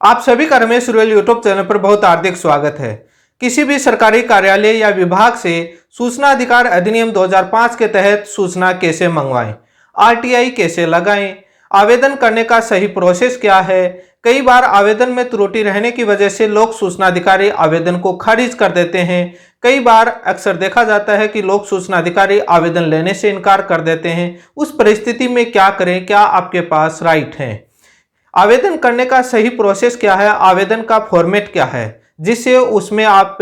आप सभी का रमेश रुयल यूट्यूब चैनल पर बहुत हार्दिक स्वागत है। किसी भी सरकारी कार्यालय या विभाग से सूचना अधिकार अधिनियम 2005 के तहत सूचना कैसे मंगवाएं, आरटीआई कैसे लगाएं, आवेदन करने का सही प्रोसेस क्या है। कई बार आवेदन में त्रुटि रहने की वजह से लोक सूचना अधिकारी आवेदन को खारिज कर देते हैं। कई बार अक्सर देखा जाता है कि लोक सूचना अधिकारी आवेदन लेने से इनकार कर देते हैं। उस परिस्थिति में क्या करें, क्या आपके पास राइट है, आवेदन करने का सही प्रोसेस क्या है, आवेदन का फॉर्मेट क्या है जिससे उसमें आप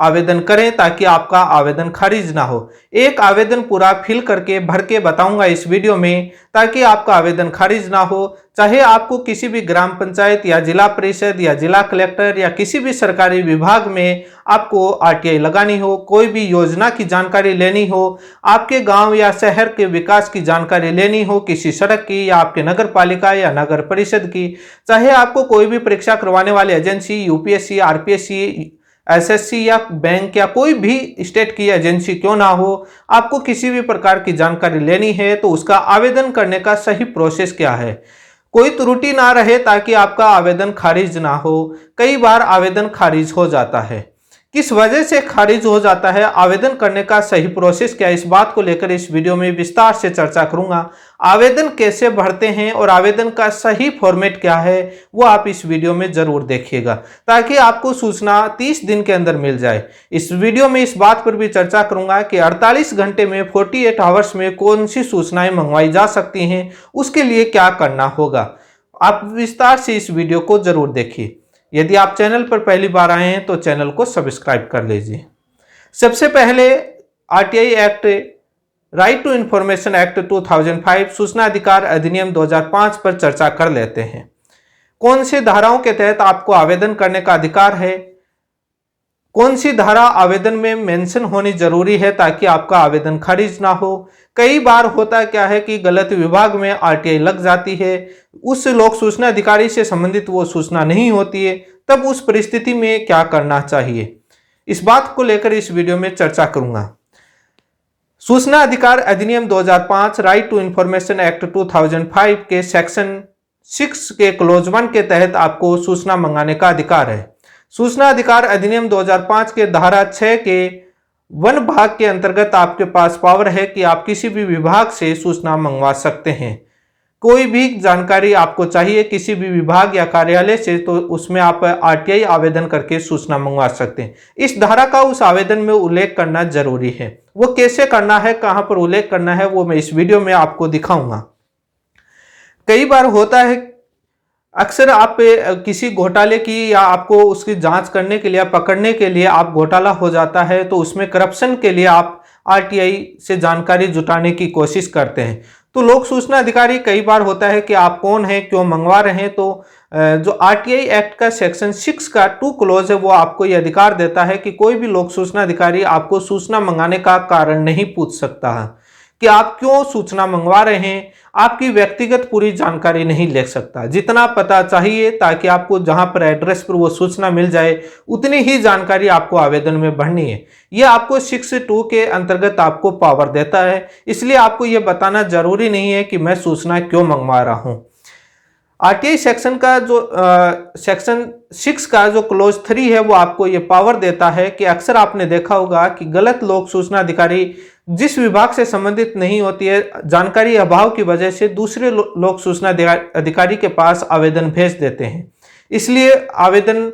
आवेदन करें ताकि आपका आवेदन खारिज ना हो। एक आवेदन पूरा फिल करके भर के बताऊंगा इस वीडियो में ताकि आपका आवेदन खारिज ना हो। चाहे आपको किसी भी ग्राम पंचायत या जिला परिषद या जिला कलेक्टर या किसी भी सरकारी विभाग में आपको आरटीआई लगानी हो, कोई भी योजना की जानकारी लेनी हो, आपके गांव या शहर के विकास की जानकारी लेनी हो, किसी सड़क की या आपके नगर पालिका या नगर परिषद की, चाहे आपको कोई भी परीक्षा करवाने वाली एजेंसी यूपीएससी, आरपीएससी, एसएससी या बैंक या कोई भी स्टेट की एजेंसी क्यों ना हो, आपको किसी भी प्रकार की जानकारी लेनी है तो उसका आवेदन करने का सही प्रोसेस क्या है, कोई त्रुटि ना रहे ताकि आपका आवेदन खारिज ना हो। कई बार आवेदन खारिज हो जाता है, किस वजह से खारिज हो जाता है, आवेदन करने का सही प्रोसेस क्या है, इस बात को लेकर इस वीडियो में विस्तार से चर्चा करूंगा। आवेदन कैसे भरते हैं और आवेदन का सही फॉर्मेट क्या है वो आप इस वीडियो में जरूर देखिएगा ताकि आपको सूचना 30 दिन के अंदर मिल जाए। इस वीडियो में इस बात पर भी चर्चा करूंगा कि 48 घंटे में 48 आवर्स में कौन सी सूचनाएं मंगवाई जा सकती हैं, उसके लिए क्या करना होगा। आप विस्तार से इस वीडियो को जरूर देखिए। यदि आप चैनल पर पहली बार आए हैं तो चैनल को सब्सक्राइब कर लीजिए। सबसे पहले RTI act, right to information act 2005, सूचना अधिकार अधिनियम 2005 पर चर्चा कर लेते हैं। कौन सी धाराओं के तहत आपको आवेदन करने का अधिकार है, कौन सी धारा आवेदन में मेंशन होनी जरूरी है ताकि आपका आवेदन खारिज ना हो। कई बार होता क्या है कि गलत विभाग में आरटीआई लग जाती है, उस लोक सूचना अधिकारी से संबंधित वो सूचना नहीं होती है, तब उस परिस्थिति में क्या करना चाहिए, इस बात को लेकर इस वीडियो में चर्चा करूंगा। सूचना अधिकार अधिनियम 2005, राइट टू इंफॉर्मेशन एक्ट 2005 के सेक्शन 6 के क्लोज 1 के तहत आपको सूचना मंगाने का अधिकार है। सूचना अधिकार अधिनियम 2005 के धारा 6 के 1 भाग के अंतर्गत आपके पास पावर है कि आप किसी भी विभाग से सूचना मंगवा सकते हैं। कोई भी जानकारी आपको चाहिए किसी भी विभाग या कार्यालय से तो उसमें आप आरटीआई आवेदन करके सूचना मंगवा सकते हैं। इस धारा का उस आवेदन में उल्लेख करना जरूरी है। वो कैसे करना है, कहां पर उल्लेख करना है, वो मैं इस वीडियो में आपको दिखाऊंगा। कई बार होता है अक्सर आप किसी घोटाले की या आपको उसकी जांच करने के लिए या पकड़ने के लिए आप घोटाला हो जाता है तो उसमें करप्शन के लिए आप आरटीआई से जानकारी जुटाने की कोशिश करते हैं। तो लोक सूचना अधिकारी कई बार होता है कि आप कौन हैं, क्यों मंगवा रहे हैं, तो जो आरटीआई एक्ट का सेक्शन 6 का 2 क्लोज है वो आपको ये अधिकार देता है कि कोई भी लोक सूचना अधिकारी आपको सूचना मंगाने का कारण नहीं पूछ सकता है कि आप क्यों सूचना मंगवा रहे हैं, आपकी व्यक्तिगत पूरी जानकारी नहीं ले सकता। जितना पता चाहिए ताकि आपको जहां पर एड्रेस पर वो सूचना मिल जाए उतनी ही जानकारी आपको आवेदन में भरनी है। यह आपको 6(2) के अंतर्गत आपको पावर देता है, इसलिए आपको यह बताना जरूरी नहीं है कि मैं सूचना क्यों मंगवा रहा हूं। आरटीआई सेक्शन का जो सेक्शन 6 का जो क्लोज 3 है वो आपको ये पावर देता है कि अक्सर आपने देखा होगा कि गलत लोक सूचना अधिकारी जिस विभाग से संबंधित नहीं होती है, जानकारी अभाव की वजह से दूसरे लोक सूचना अधिकारी के पास आवेदन भेज देते हैं, इसलिए आवेदन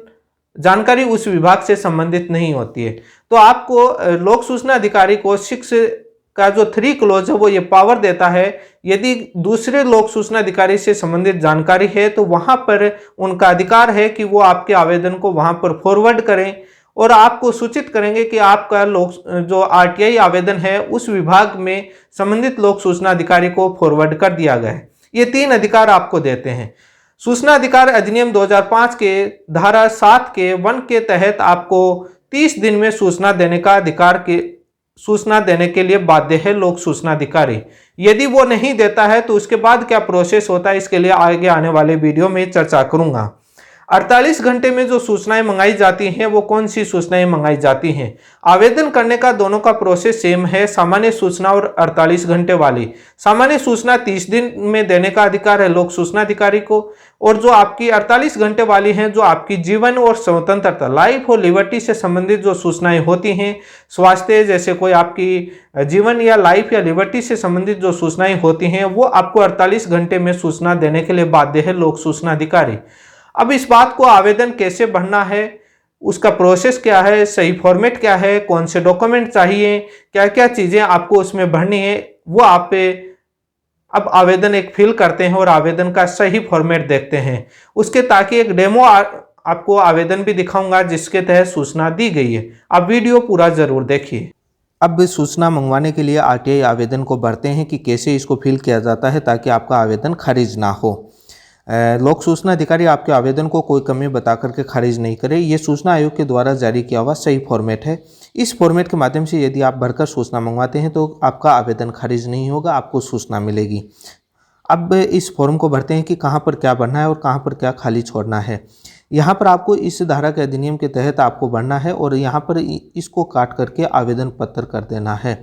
जानकारी उस विभाग से संबंधित नहीं होती है। तो आपको लोक सूचना अधिकारी को 6 का जो 3 क्लोज है वो ये पावर देता है, यदि दूसरे लोक सूचना अधिकारी से संबंधित जानकारी है तो वहां पर उनका अधिकार है कि वो आपके आवेदन को वहां पर फॉरवर्ड करें और आपको सूचित करेंगे कि आपका जो आरटीआई आवेदन है उस विभाग में संबंधित लोक सूचना अधिकारी को फॉरवर्ड कर दिया गया है। ये 3 अधिकार आपको देते हैं। सूचना अधिकार अधिनियम 2005 के धारा 7 के 1 के तहत आपको 30 दिन में सूचना देने के लिए बाध्य है लोक सूचना अधिकारी। यदि वो नहीं देता है तो उसके बाद क्या प्रोसेस होता है, इसके लिए आगे आने वाले वीडियो में चर्चा करूंगा। 48 घंटे में जो सूचनाएं मंगाई जाती हैं वो कौन सी सूचनाएं मंगाई जाती हैं? आवेदन करने का दोनों का प्रोसेस सेम है, सामान्य सूचना और 48 घंटे वाली। सामान्य सूचना 30 दिन में देने का अधिकार है लोक सूचना अधिकारी को, और जो आपकी 48 घंटे वाली हैं जो आपकी जीवन और स्वतंत्रता, लाइफ और लिबर्टी से संबंधित जो सूचनाएं होती हैं, स्वास्थ्य जैसे कोई आपकी जीवन या लाइफ या लिबर्टी से संबंधित जो सूचनाएं होती हैं वो आपको 48 घंटे में सूचना देने के लिए बाध्य है लोक सूचना अधिकारी। अब इस बात को आवेदन कैसे भरना है, उसका प्रोसेस क्या है, सही फॉर्मेट क्या है, कौन से डॉक्यूमेंट चाहिए, क्या क्या चीज़ें आपको उसमें भरनी है, वो आप पे अब आवेदन एक फिल करते हैं और आवेदन का सही फॉर्मेट देखते हैं। उसके ताकि एक डेमो आपको आवेदन भी दिखाऊंगा जिसके तहत सूचना दी गई है। आप वीडियो पूरा जरूर देखिए। अब सूचना मंगवाने के लिए आरटीआई आवेदन को भरते हैं कि कैसे इसको फिल किया जाता है ताकि आपका आवेदन खारिज ना हो। लोक सूचना अधिकारी आपके आवेदन को कोई कमी बता करके खारिज नहीं करे। ये सूचना आयोग के द्वारा जारी किया हुआ सही फॉर्मेट है। इस फॉर्मेट के माध्यम से यदि आप भरकर सूचना मंगवाते हैं तो आपका आवेदन खारिज नहीं होगा, आपको सूचना मिलेगी। अब इस फॉर्म को भरते हैं कि कहाँ पर क्या भरना है और कहाँ पर क्या खाली छोड़ना है। यहाँ पर आपको इस धारा के अधिनियम के तहत आपको भरना है और यहाँ पर इसको काट करके आवेदन पत्र कर देना है,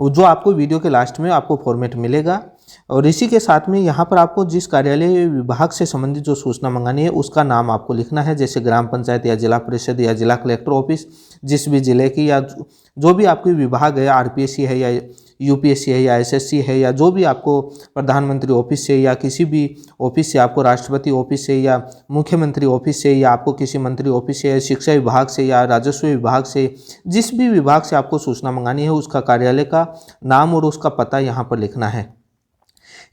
जो आपको वीडियो के लास्ट में आपको फॉर्मेट मिलेगा। और इसी के साथ में यहाँ पर आपको जिस कार्यालय विभाग से संबंधित जो सूचना मंगानी है उसका नाम आपको लिखना है, जैसे ग्राम पंचायत या जिला परिषद या जिला कलेक्टर ऑफिस, जिस भी जिले की या जो भी आपकी विभाग है, आरपीएससी है या यूपीएससी है या एसएससी है या जो भी आपको प्रधानमंत्री ऑफिस से या किसी भी ऑफिस से, आपको राष्ट्रपति ऑफिस से या मुख्यमंत्री ऑफिस से या आपको किसी मंत्री ऑफिस से या शिक्षा विभाग से या राजस्व विभाग से, जिस भी विभाग से आपको सूचना मंगानी है उसका कार्यालय का नाम और उसका पता यहाँ पर लिखना है।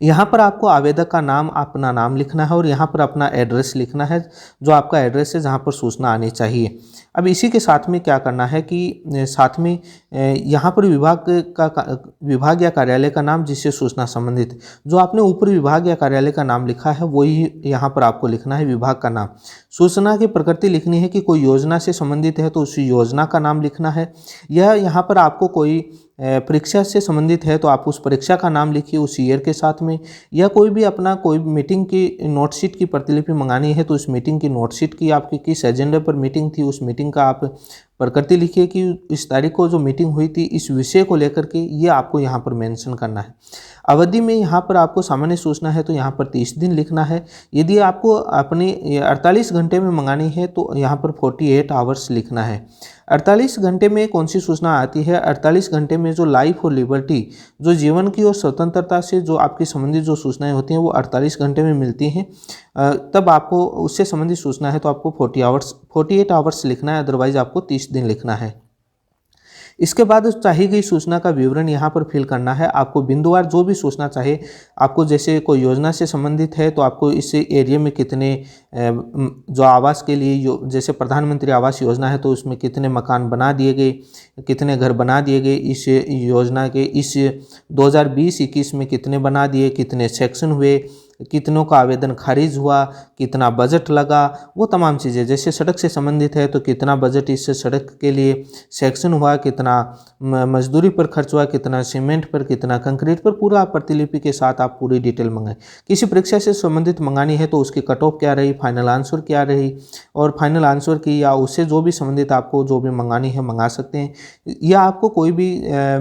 यहाँ पर आपको आवेदक का नाम, अपना नाम लिखना है और यहाँ पर अपना एड्रेस लिखना है, जो आपका एड्रेस है जहाँ पर सूचना आनी चाहिए। अब इसी के साथ में क्या करना है कि साथ में यहाँ पर विभाग या कार्यालय का नाम जिससे सूचना संबंधित, जो आपने ऊपर विभाग या कार्यालय का नाम लिखा है वही यहाँ पर आपको लिखना है, विभाग का नाम। सूचना की प्रकृति लिखनी है कि कोई योजना से संबंधित है तो उस योजना का नाम लिखना है, या यहाँ पर आपको कोई परीक्षा से संबंधित है तो आप उस परीक्षा का नाम लिखिए उस ईयर के साथ में, या कोई भी अपना कोई मीटिंग की नोटशीट की प्रतिलिपि मंगानी है तो उस मीटिंग की नोटशीट की आपकी किस एजेंडे पर मीटिंग थी उस मीटिंग का आप प्रकृति लिखिए कि इस तारीख को जो मीटिंग हुई थी इस विषय को लेकर के ये आपको यहाँ पर मेंशन करना है। अवधि में यहाँ पर आपको सामान्य सूचना है तो यहाँ पर 30 दिन लिखना है। यदि आपको अपनी 48 घंटे में मंगानी है तो यहाँ पर 48 आवर्स लिखना है। 48 घंटे में कौन सी सूचना आती है? 48 घंटे में जो लाइफ और लिबर्टी, जो जीवन की और स्वतंत्रता से जो आपकी संबंधित जो सूचनाएं होती हैं वो 48 घंटे में मिलती हैं। तब आपको उससे संबंधित सूचना है तो आपको 48 आवर्स लिखना है, अदरवाइज आपको 30 दिन लिखना है। इसके बाद चाहिए गई सूचना का विवरण यहाँ पर फिल करना है। आपको बिंदुवार जो भी सूचना चाहिए, आपको जैसे कोई योजना से संबंधित है तो आपको इस एरिया में कितने जो आवास के लिए जैसे प्रधानमंत्री आवास योजना है तो उसमें कितने मकान बना दिए गए, कितने घर बना दिए गए इस योजना के, इस 2020-21 में कितने बना दिए, कितने सेक्शन हुए, कितनों का आवेदन खारिज हुआ, कितना बजट लगा, वो तमाम चीज़ें। जैसे सड़क से संबंधित है तो कितना बजट इस सड़क के लिए सेक्शन हुआ, कितना मजदूरी पर खर्च हुआ, कितना सीमेंट पर, कितना कंक्रीट पर, पूरा प्रतिलिपि के साथ आप पूरी डिटेल मंगाएं। किसी परीक्षा से संबंधित मंगानी है तो उसकी कट ऑफ क्या रही, फाइनल आंसर क्या रही, और फाइनल आंसर की या उससे जो भी संबंधित आपको जो भी मंगानी है मंगा सकते हैं। या आपको कोई भी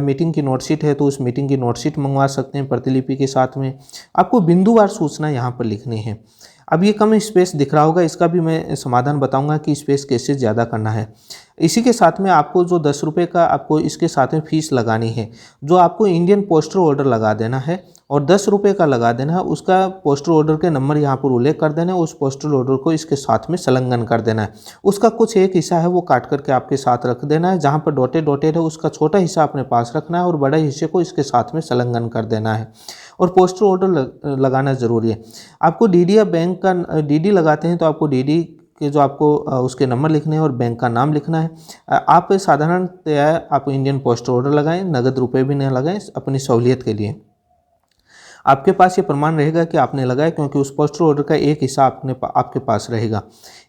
मीटिंग की नोटशीट है तो उस मीटिंग की नोटशीट मंगवा सकते हैं प्रतिलिपि के साथ में। आपको बिंदुवार सूचना यहाँ पर लिखनी है। अब ये कम स्पेस दिख रहा होगा, इसका भी मैं समाधान बताऊंगा कि स्पेस कैसे ज़्यादा करना है। इसी के साथ में आपको जो 10 रुपये का आपको इसके साथ में फीस लगानी है, जो आपको इंडियन पोस्टल ऑर्डर लगा देना है और 10 रुपये का लगा देना है। उसका पोस्टल ऑर्डर के नंबर यहाँ पर उल्लेख कर देना है, उस पोस्टल ऑर्डर को इसके साथ में संलग्न कर देना है। उसका कुछ एक हिस्सा है वो काट करके आपके साथ रख देना है, जहाँ पर डॉटेड है उसका छोटा हिस्सा अपने पास रखना है और बड़े हिस्से को इसके साथ में संलग्न कर देना है। और पोस्टल ऑर्डर लगाना ज़रूरी है। आपको डीडी या बैंक का डीडी लगाते हैं तो आपको डीडी के जो आपको उसके नंबर लिखने हैं और बैंक का नाम लिखना है। आप साधारणतया आप इंडियन पोस्ट ऑर्डर लगाएं, नगद रुपए भी न लगाएं अपनी सहूलियत के लिए। आपके पास ये प्रमाण रहेगा कि आपने लगाया, क्योंकि उस पोस्टल ऑर्डर का एक हिस्सा आपके पास रहेगा।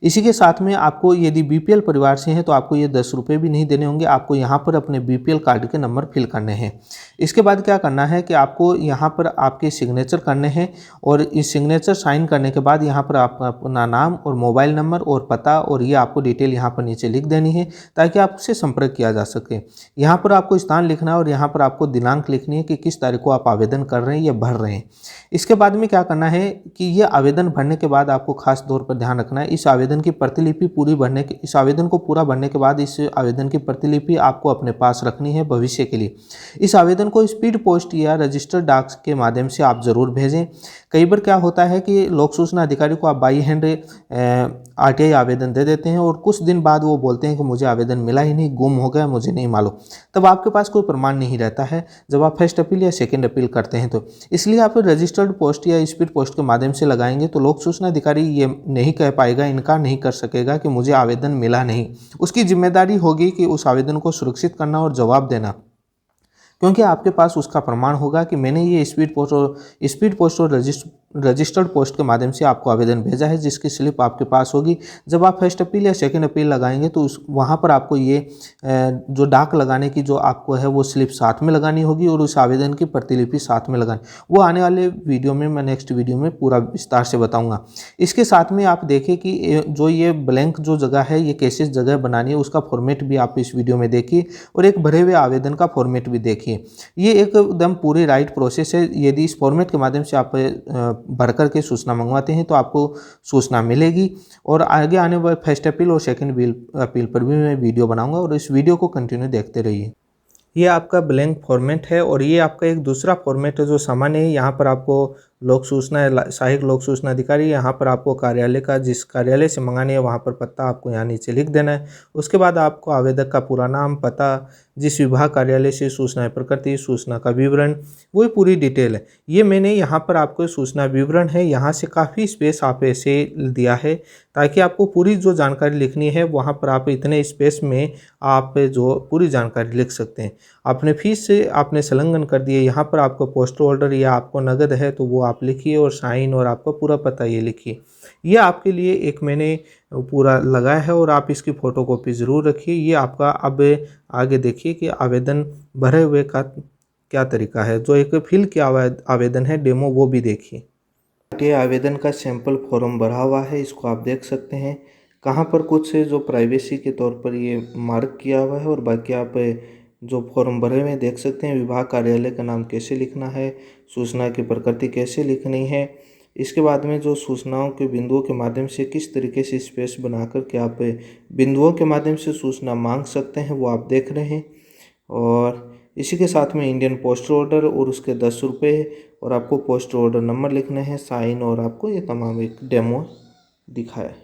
इसी के साथ में आपको यदि बीपीएल परिवार से हैं तो आपको ये 10 रुपये भी नहीं देने होंगे। आपको यहाँ पर अपने बीपीएल कार्ड के नंबर फिल करने हैं। इसके बाद क्या करना है कि आपको यहाँ पर आपके सिग्नेचर करने हैं, और इस सिग्नेचर साइन करने के बाद यहाँ पर आप अपना नाम और मोबाइल नंबर और पता और ये आपको डिटेल यहाँ पर नीचे लिख देनी है, ताकि आपसे संपर्क किया जा सके। यहाँ पर आपको स्थान लिखना है और यहाँ पर आपको दिनांक लिखनी है कि किस तारीख को आप आवेदन कर रहे हैं या भर रहे हैं। इसके बाद में क्या करना है कि ये आवेदन भरने के बाद आपको खास तौर पर ध्यान रखना है, इस आवेदन की प्रतिलिपि इस आवेदन को पूरा भरने के बाद इस आवेदन की प्रतिलिपि आपको अपने पास रखनी है भविष्य के लिए। इस आवेदन को स्पीड पोस्ट या रजिस्टर्ड डाक के माध्यम से आप ज़रूर भेजें। कई बार क्या होता है कि लोक सूचना अधिकारी को आप बाई हैंड आरटीआई आवेदन दे देते हैं और कुछ दिन बाद वो बोलते हैं कि मुझे आवेदन मिला ही नहीं, गुम हो गया, मुझे नहीं मालूम। तब आपके पास कोई प्रमाण नहीं रहता है जब आप फर्स्ट अपील या सेकंड अपील करते हैं तो। इसलिए आप रजिस्टर्ड पोस्ट या स्पीड पोस्ट के माध्यम से लगाएंगे तो लोक सूचना अधिकारी ये नहीं कह पाएगा, इनकार नहीं कर सकेगा कि मुझे आवेदन मिला नहीं। उसकी जिम्मेदारी होगी कि उस आवेदन को सुरक्षित करना और जवाब देना, क्योंकि आपके पास उसका प्रमाण होगा कि मैंने ये स्पीड पोस्ट और रजिस्टर्ड पोस्ट के माध्यम से आपको आवेदन भेजा है, जिसकी स्लिप आपके पास होगी। जब आप फर्स्ट अपील या सेकंड अपील लगाएंगे तो वहाँ पर आपको ये जो डाक लगाने की जो आपको है वो स्लिप साथ में लगानी होगी और उस आवेदन की प्रतिलिपि साथ में लगानी। वो आने वाले वीडियो में, मैं नेक्स्ट वीडियो में पूरा विस्तार से बताऊँगा। इसके साथ में आप देखें कि जो ये ब्लैंक जो जगह है, ये कैसे जगह बनानी है, उसका फॉर्मेट भी आप इस वीडियो में देखिए और एक भरे हुए आवेदन का फॉर्मेट भी देखिए। ये एकदम पूरी राइट प्रोसेस है। यदि इस फॉर्मेट के माध्यम से आप भर करके सूचना मंगवाते हैं तो आपको सूचना मिलेगी। और आगे आने वाले फर्स्ट अपील और सेकंड अपील पर भी मैं वीडियो बनाऊंगा और इस वीडियो को कंटिन्यू देखते रहिए। ये आपका ब्लैंक फॉर्मेट है और ये आपका एक दूसरा फॉर्मेट है जो सामान्य है। यहाँ पर आपको लोक सूचना सहायक लोक सूचना अधिकारी, यहाँ पर आपको कार्यालय का, जिस कार्यालय से मंगानी है वहाँ पर पता आपको यहाँ नीचे लिख देना है। उसके बाद आपको आवेदक का पूरा नाम, पता, जिस विभाग कार्यालय से सूचना प्रकृति, सूचना का विवरण, वही पूरी डिटेल है। ये मैंने यहाँ पर आपको सूचना विवरण है, यहाँ से काफ़ी स्पेस आप ऐसे दिया है ताकि आपको पूरी जो जानकारी लिखनी है वहाँ पर आप इतने स्पेस में आप जो पूरी जानकारी लिख सकते हैं। आपने फीस से आपने संलग्न कर दिए, यहाँ पर आपको पोस्टल ऑर्डर या आपको नगद है तो वो आप लिखिए और साइन और आपका पूरा पता ये लिखिए। ये आपके लिए एक मैंने पूरा लगाया है और आप इसकी फ़ोटोकॉपी ज़रूर रखिए। ये आपका अब आगे देखिए कि आवेदन भरे हुए का क्या तरीका है। जो एक फिल किया आवेदन है डेमो, वो भी देखिए। ये आवेदन का सैंपल फॉर्म भरा हुआ है, इसको आप देख सकते हैं। कहाँ पर कुछ जो प्राइवेसी के तौर पर ये मार्क किया हुआ है और बाकी आप जो फॉर्म भरे हुए देख सकते हैं। विभाग कार्यालय का नाम कैसे लिखना है, सूचना की प्रकृति कैसे लिखनी है, इसके बाद में जो सूचनाओं के बिंदुओं के माध्यम से किस तरीके से स्पेस बना कर के आप बिंदुओं के माध्यम से सूचना मांग सकते हैं, वो आप देख रहे हैं। और इसी के साथ में इंडियन पोस्टल ऑर्डर और उसके 10 रुपये और आपको पोस्टल ऑर्डर नंबर लिखने हैं, साइन, और आपको ये तमाम एक डेमो दिखाया है।